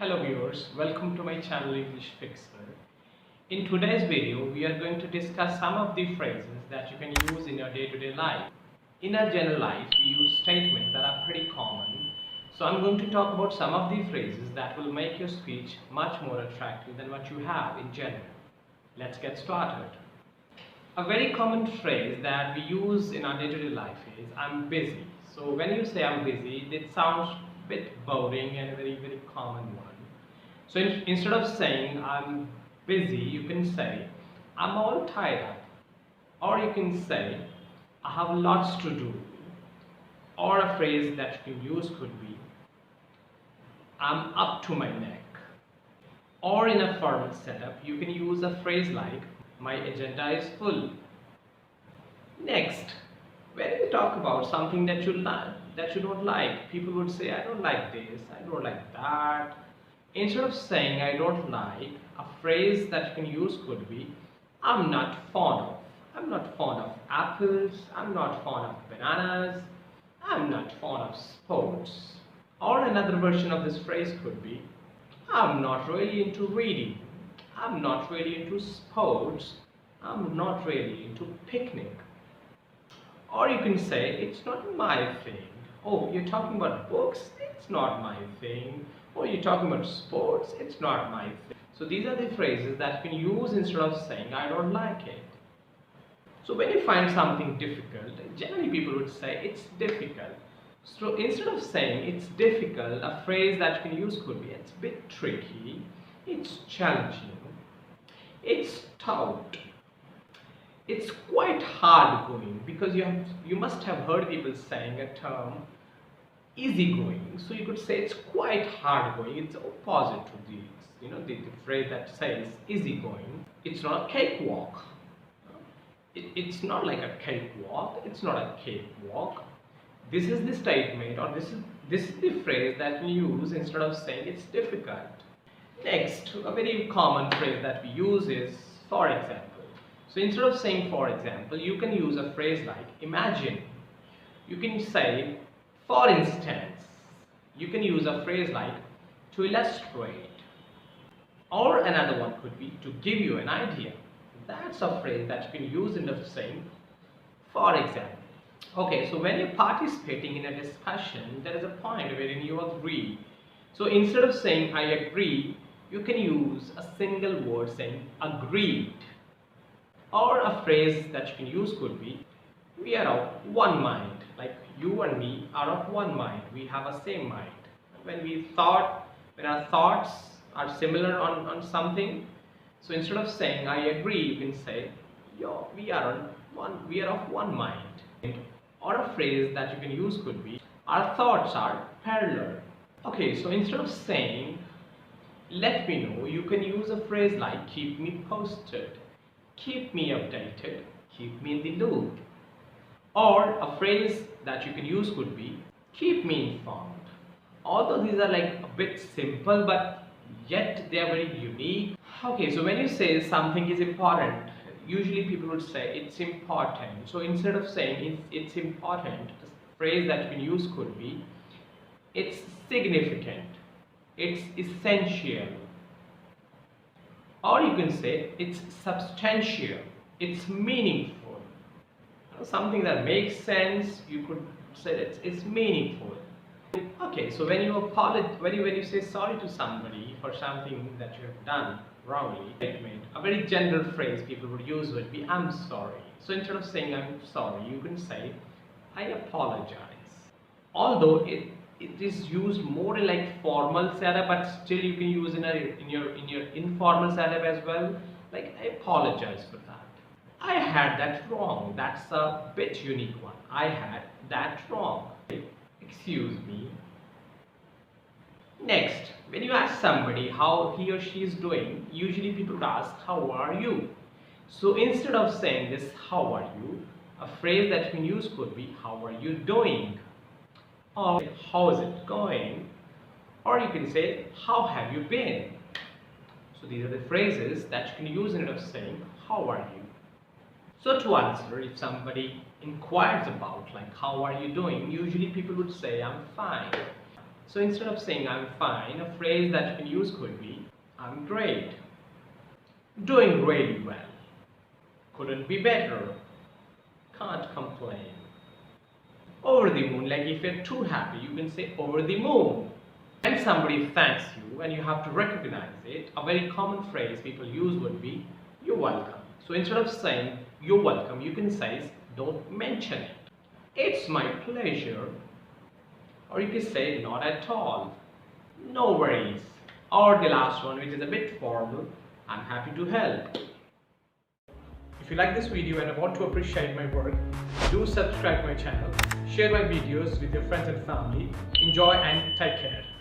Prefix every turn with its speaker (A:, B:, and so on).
A: Hello viewers, welcome to my channel English Fixer. In today's video, we are going to discuss some of the phrases that you can use in your day-to-day life. In our general life, we use statements that are pretty common. So I'm going to talk about some of the phrases that will make your speech much more attractive than what you have in general. Let's get started. A very common phrase that we use in our day-to-day life is I'm busy. So when you say I'm busy, it sounds a bit boring and a very common one. So instead of saying I'm busy, you can say I'm all tied up. Or you can say I have lots to do. Or a phrase that you can use could be I'm up to my neck. Or in a formal setup, you can use a phrase like my agenda is full. Next, when you talk about something that you don't like, people would say I don't like this, I don't like that. Instead of saying I don't like, a phrase that you can use could be I'm not fond of. I'm not fond of apples, I'm not fond of bananas, I'm not fond of sports. Or another version of this phrase could be I'm not really into reading, I'm not really into sports, I'm not really into picnic. Or you can say it's not my thing. Oh, you're talking about books? It's not my thing. Oh, you're talking about sports? It's not my thing. So these are the phrases that you can use instead of saying I don't like it. So when you find something difficult, generally people would say it's difficult. So instead of saying it's difficult, a phrase that you can use could be it's a bit tricky, it's challenging, it's stout, it's quite hard going, because you must have heard people saying a term easygoing. So you could say it's quite hard going. It's opposite to the phrase that says easygoing. It's not a cakewalk. It's not like a cakewalk. It's not a cakewalk. This is the statement, or this is the phrase that we use instead of saying it's difficult. Next, a very common phrase that we use is for example. So instead of saying for example, you can use a phrase like imagine. You can say for instance. You can use a phrase like to illustrate. Or another one could be to give you an idea. That's a phrase that you can use instead of saying for example. Okay, so when you're participating in a discussion, there is a point wherein you agree. So instead of saying I agree, you can use a single word saying agreed. Or a phrase that you can use could be we are of one mind. Like you and me are of one mind. We have a same mind. When our thoughts are similar on something, so instead of saying I agree, you can say we are of one mind. Or a phrase that you can use could be our thoughts are parallel. Okay, so instead of saying let me know, you can use a phrase like keep me posted, keep me updated, keep me in the loop. Or a phrase that you can use could be keep me informed. Although these are like a bit simple, but yet they are very unique. Okay, so when you say something is important, usually people would say it's important. So instead of saying it's important, the phrase that you can use could be it's significant, it's essential. Or you can say it's substantial, it's meaningful. Something that makes sense, you could say that it's meaningful. Okay, so when you say sorry to somebody for something that you have done wrongly, a very general phrase people would use would be I'm sorry. So instead of saying I'm sorry, you can say I apologize. Although it is used more in like formal setup, but still you can use in your informal setup as well. Like I apologize for that. I had that wrong. That's a bit unique one. I had that wrong. Excuse me. Next, when you ask somebody how he or she is doing, usually people ask how are you? So instead of saying this how are you, a phrase that you can use could be how are you doing? Or how is it going? Or you can say how have you been? So these are the phrases that you can use instead of saying how are you. So to answer, if somebody inquires about like how are you doing, usually people would say I'm fine. So instead of saying I'm fine, a phrase that you can use could be I'm great, doing really well, couldn't be better, can't complain. Over the moon, like if you're too happy, you can say over the moon. When somebody thanks you and you have to recognize it, a very common phrase people use would be you're welcome. So instead of saying you're welcome, you can say don't mention it. It's my pleasure. Or you can say not at all, no worries. Or the last one, which is a bit formal, I'm happy to help. If you like this video and want to appreciate my work, do subscribe my channel, share my videos with your friends and family. Enjoy and take care.